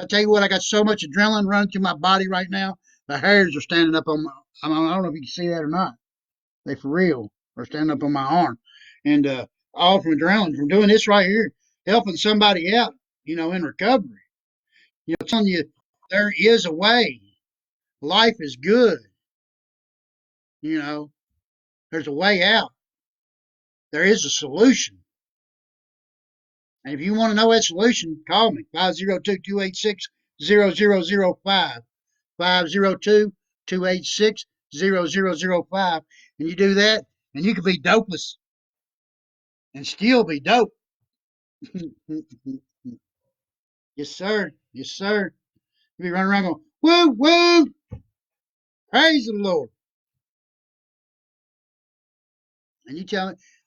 tell you what, I got so much adrenaline running through my body right now. The hairs are standing up on my. I don't know if you can see that or not. They for real are standing up on my arm, and all from adrenaline from doing this right here, helping somebody out, in recovery. Telling you there is a way. Life is good. You know, there's a way out. There is a solution. And if you want to know that solution, call me 502-286-0005. 502-286-0005. And you do that, and you can be dopeless and still be dope. Yes, sir. Yes, sir. You be running around going, woo, woo, praise the Lord. And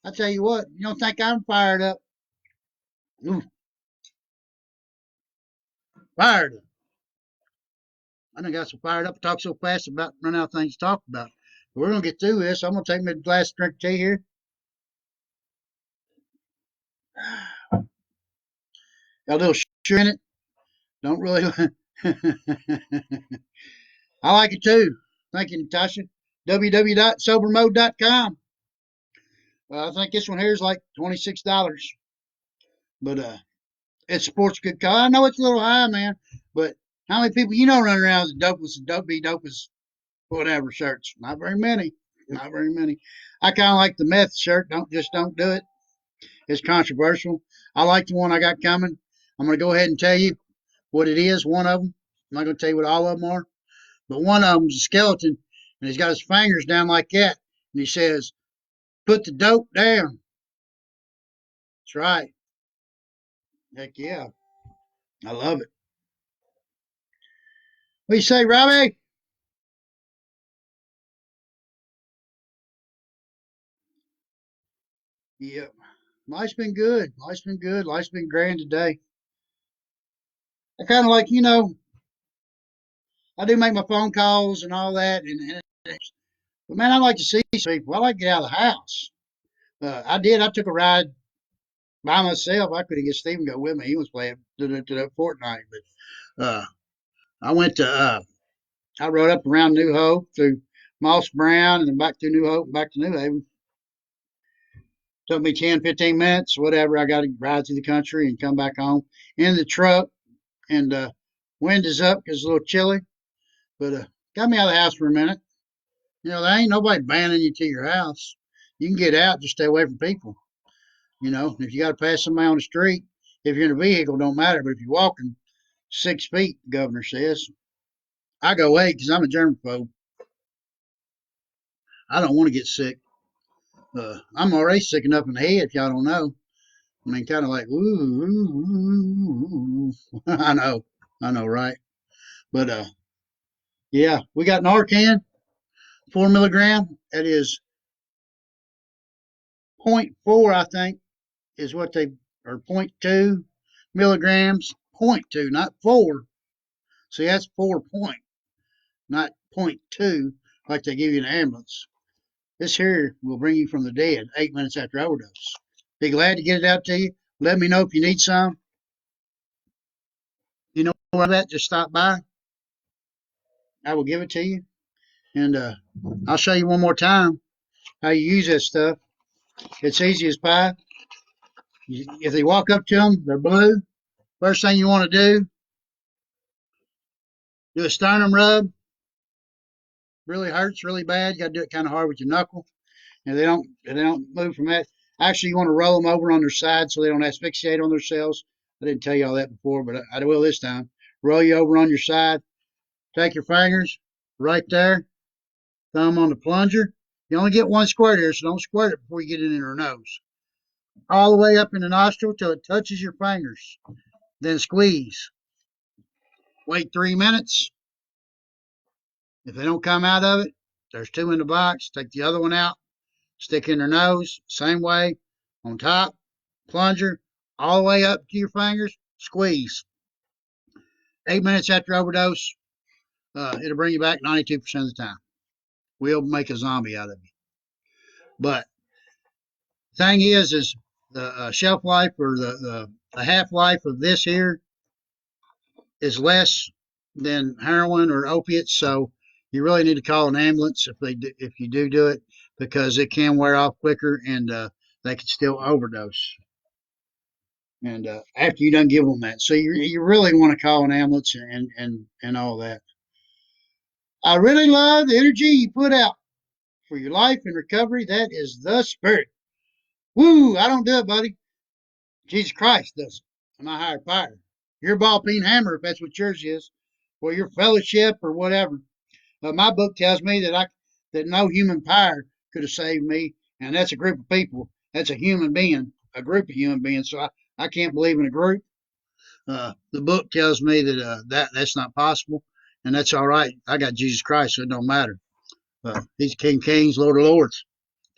I tell you what, you don't think I'm fired up. Ooh, fired up. I done got so fired up, talk so fast about running out of things to talk about. But we're going to get through this. I'm going to take me a glass of drink of tea here. Got a little sugar in it. Don't really. I like it too. Thank you, Natasha. www.sobermode.com. I think this one here is like $26, but it supports a good cause. I know it's a little high, man, but how many people running around with dopeless and dopeless whatever shirts? Not very many. Not very many. I kind of like the meth shirt. Don't do it. It's controversial. I like the one I got coming. I'm going to go ahead and tell you what it is. One of them. I'm not going to tell you what all of them are, but one of them's a skeleton, and he's got his fingers down like that, and he says, "Put the dope down." That's right. Heck yeah. I love it. What do you say, Robbie? Yep. Life's been good. Life's been good. Life's been grand today. I kind of like, I do make my phone calls and all that, but man, I like to see people. I like to get out of the house. I did. I took a ride by myself. I couldn't get Steven to go with me. He was playing to that Fortnite, but I went to. I rode up around New Hope through Moss Brown and then back through New Hope and back to New Haven. Took me 10, 15 minutes, whatever. I got to ride through the country and come back home in the truck. And wind is up because it's a little chilly, but got me out of the house for a minute. There ain't nobody banning you to your house. You can get out, just stay away from people. If you got to pass somebody on the street, if you're in a vehicle, don't matter. But if you're walking 6 feet, the governor says. I go 8 because I'm a germaphobe. I don't want to get sick. I'm already sick enough in the head, if y'all don't know. I mean, kind of like, ooh, ooh, ooh. I know, right? But yeah, we got Narcan, 4 milligram. That is zero point 0.4, I think, is what they, or zero point 0.2 milligrams, zero point 0.2, not 4. See, that's 4 point, not 0.2, like they give you in an ambulance. This here will bring you from the dead 8 minutes after overdose. Be glad to get it out to you. Let me know if you need some. You know where I'm at, just stop by. I will give it to you. And I'll show you one more time how you use this stuff. It's easy as pie. If they walk up to them, they're blue. First thing you want to do a sternum rub. Really hurts really bad. You got to do it kind of hard with your knuckle, and they don't move from that. Actually, you want to roll them over on their side so they don't asphyxiate on themselves. I didn't tell you all that before, but I will this time. Roll you over on your side. Take your fingers right there, thumb on the plunger. You only get one squirt here, so don't squirt it before you get it in your nose. All the way up in the nostril till it touches your fingers. Then squeeze. Wait 3 minutes. If they don't come out of it, there's 2 in the box. Take the other one out, stick in their nose, same way, on top, plunger, all the way up to your fingers, squeeze. 8 minutes after overdose, it'll bring you back 92% of the time. We'll make a zombie out of you. But thing is the shelf life or the half life of this here is less than heroin or opiates, so you really need to call an ambulance if you do it because it can wear off quicker and they can still overdose. And after you done give them that, so you really want to call an ambulance and all that. I really love the energy you put out for your life and recovery. That is the spirit. Woo! I don't do it, buddy. Jesus Christ does it. My higher power. Your ball peen hammer, if that's what yours is, or your fellowship or whatever. My book tells me that no human power could have saved me, and that's a group of people. That's a human being, a group of human beings. So I can't believe in a group. The book tells me that's not possible, and that's all right. I got Jesus Christ, so it don't matter. He's King of Kings, Lord of Lords.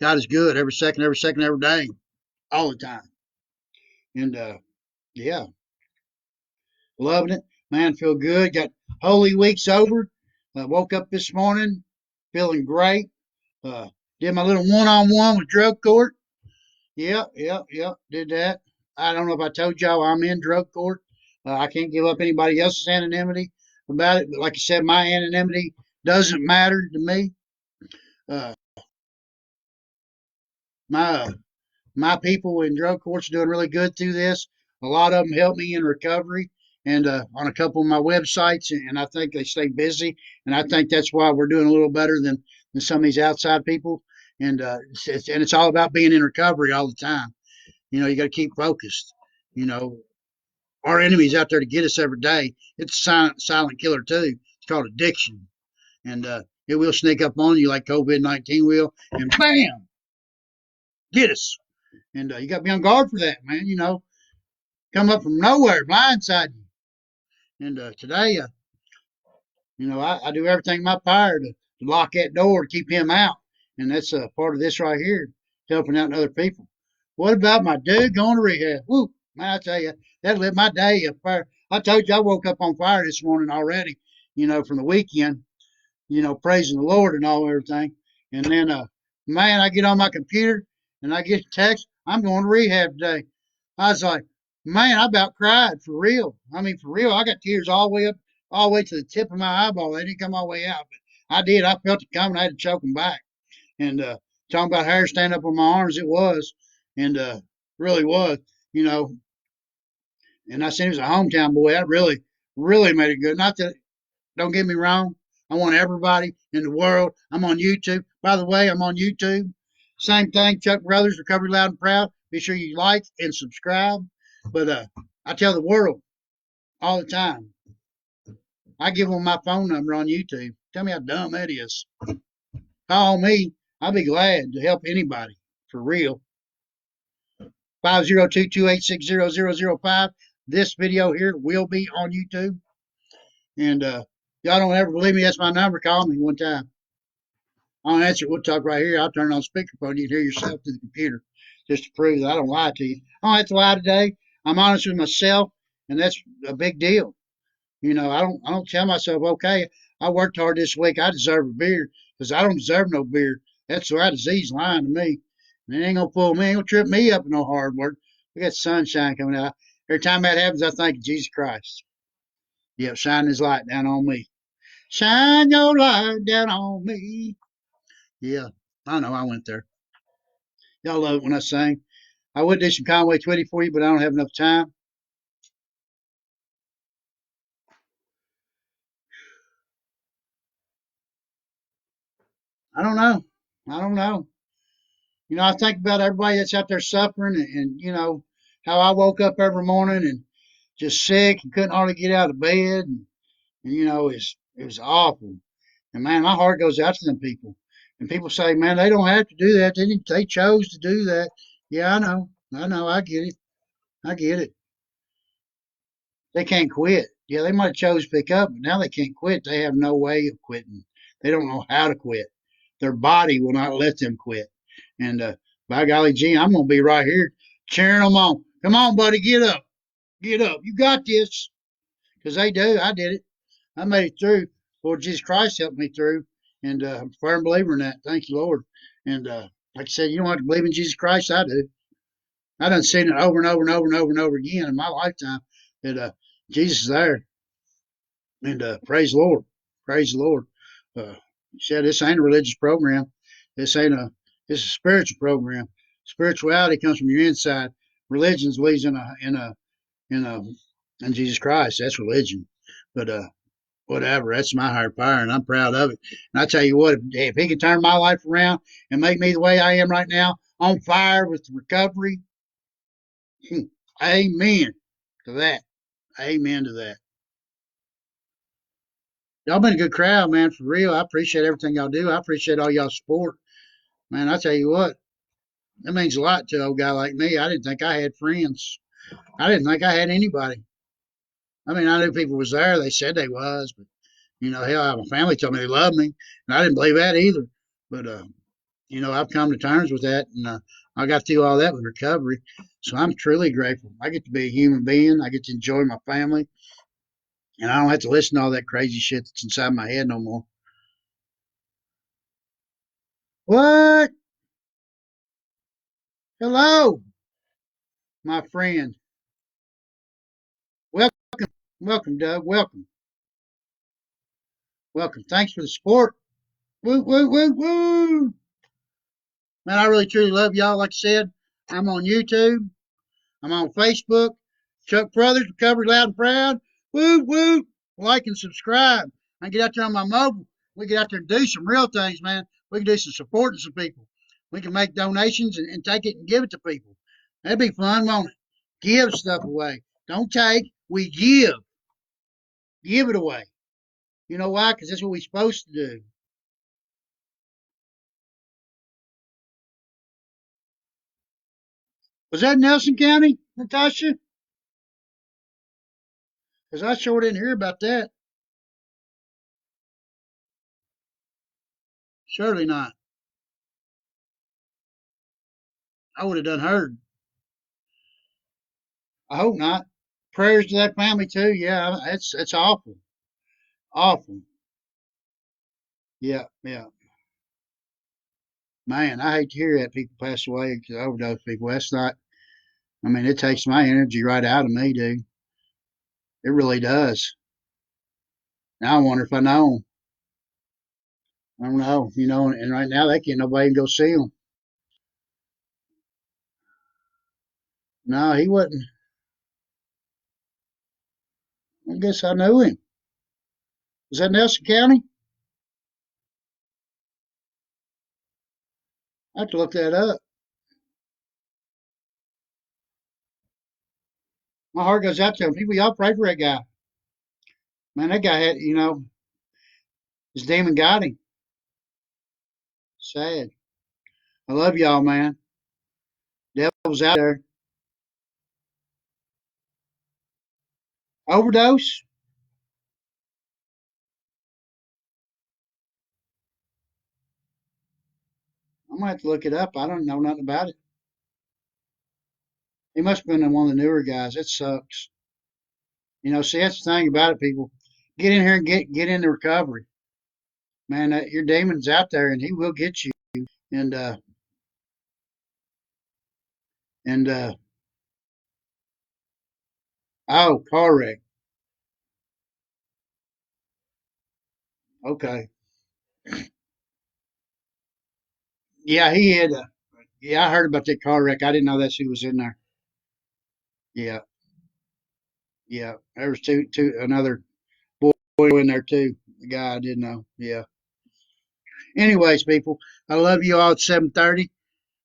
God is good every second, every day, all the time. And yeah, loving it. Man, feel good. Got Holy Week's over. Woke up this morning feeling great. Uh, did my little one-on-one with drug court. Yep. Did that. I don't know if I told y'all I'm in drug court. I can't give up anybody else's anonymity about it. But like I said, my anonymity doesn't matter to me. Uh, my my people in drug courts are doing really good through this. A lot of them help me in recovery and on a couple of my websites, and I think they stay busy. And I think that's why we're doing a little better than some of these outside people. And it's all about being in recovery all the time. You got to keep focused. You know, our enemy's out there to get us every day. It's a silent killer too. It's called addiction, and it will sneak up on you like COVID-19 will, and bam, get us. And you got to be on guard for that, man. Come up from nowhere, blindside you. And today, I do everything in my power to lock that door to keep him out. And that's part of this right here, helping out other people. What about my dude going to rehab? Woo, man, I tell you, that lit my day up fire. I told you I woke up on fire this morning already, from the weekend, praising the Lord and all everything. And then, man, I get on my computer and I get a text, I'm going to rehab today. I was like, man, I about cried for real. I mean, for real, I got tears all the way to the tip of my eyeball. They didn't come all the way out, but I did. I felt it coming. I had to choke them back. And talking about hair standing up on my arms, it was. and really was, you know. And I said he was a hometown boy. That really made it good. Not that, don't get me wrong. I want everybody in the world. I'm on YouTube. By the way, I'm on YouTube. Same thing, Chuck Brothers, Recovery Loud and Proud. Be sure you like and subscribe. But I tell the world all the time. I give them my phone number on YouTube. Tell me how dumb that is. Call me. I'll be glad to help anybody. For real. 502-286-0005. This video here will be on YouTube. And y'all don't ever believe me, that's my number. Call me one time. I'll answer. We'll talk right here. I'll turn it on speakerphone. You can hear yourself through the computer just to prove that I don't lie to you. I don't have to lie today. I'm honest with myself, and that's a big deal. You know, I don't tell myself, okay, I worked hard this week. I deserve a beer because I don't deserve no beer. That's the right disease lying to me. And it ain't gonna fool me. Ain't gonna trip me up in no hard work. We got sunshine coming out. Every time that happens, I think of Jesus Christ. Yep, shine his light down on me. Shine your light down on me. Yeah, I know. I went there. Y'all love it when I sing. I would do some Conway Twitty for you, but I don't have enough time. I don't know. I don't know. You know, I think about everybody that's out there suffering, and you know how I woke up every morning and just sick and couldn't hardly get out of bed, and you know it was awful. And man, my heart goes out to them people. And people say, man, they don't have to do that. They chose to do that. Yeah, I know. I know. I get it. I get it. They can't quit. Yeah, they might have chose to pick up, but now they can't quit. They have no way of quitting. They don't know how to quit. Their body will not let them quit. And by golly gee, I'm gonna be right here cheering them on. Come on, buddy, get up, get up. You got this. Because they do. I did it. I made it through. Lord Jesus Christ helped me through, and I'm a firm believer in that. Thank you, Lord. And like I said, you don't have to believe in Jesus Christ. I do. I done seen it over and over and over and over and over again in my lifetime that Jesus is there. And praise the Lord. Praise the Lord. He said this ain't a religious program. This ain't a It's a spiritual program. Spirituality comes from your inside. Religion believes in a in Jesus Christ. That's religion. But whatever. That's my higher power, and I'm proud of it. And I tell you what, if he can turn my life around and make me the way I am right now, on fire with the recovery, amen to that. Amen to that. Y'all been a good crowd, man, for real. I appreciate everything y'all do. I appreciate all y'all support. Man, I tell you what, that means a lot to an old guy like me. I didn't think I had friends. I didn't think I had anybody. I mean, I knew people was there. They said they was, but you know, hell, my family told me they loved me, and I didn't believe that either. But you know, I've come to terms with that, and I got through all that with recovery. So I'm truly grateful. I get to be a human being. I get to enjoy my family, and I don't have to listen to all that crazy shit that's inside my head no more. What? Hello, my friend. Welcome, welcome, Doug. Welcome, welcome. Thanks for the support. Woo, woo, woo, woo. Man, I really truly love y'all. Like I said, I'm on YouTube. I'm on Facebook. Chuck Brothers, Recovery Loud and Proud. Woo, woo. Like and subscribe. I can get out there on my mobile. We get out there and do some real things, man. We can do some supporting some people. We can make donations and take it and give it to people. That'd be fun, won't it? Give stuff away. Don't take. We give. Give it away. You know why? Because that's what we're supposed to do. Was that Nelson County, Natasha? Because I sure didn't hear about that. Surely not. I would have done heard. I hope not. Prayers to that family too. Yeah, it's awful, awful. Yeah, yeah. Man, I hate to hear that people pass away because overdose people. That's not. I mean, it takes my energy right out of me, dude. It really does. Now I wonder if I know 'em. I don't know, you know. And right now they can't nobody can go see them. No, he wasn't. I guess I knew him. Was that Nelson County? I have to look that up. My heart goes out to him. People, y'all pray for that guy. Man, that guy had, his demon got him. Sad. I love y'all, man. Devil's out there. Overdose? I'm gonna have to look it up. I don't know nothing about it. He must have been one of the newer guys. It sucks. See, that's the thing about it, people. Get in here and get into recovery, man. Your demon's out there, and he will get you. And and oh, car wreck. Okay, yeah, he had. Yeah, I heard about that car wreck. I didn't know that's who was in there. Yeah, yeah. There was another boy in there too. The guy I didn't know. Yeah. Anyways, people, I love you all at 7:30.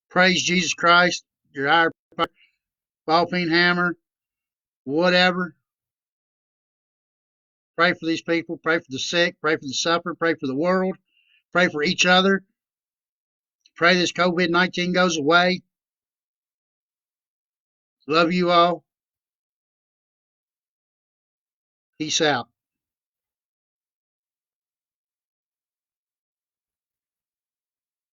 Praise Jesus Christ. Your iron ball peen hammer, whatever. Pray for these people. Pray for the sick. Pray for the suffering. Pray for the world. Pray for each other. Pray this COVID-19 goes away. Love you all. Peace out.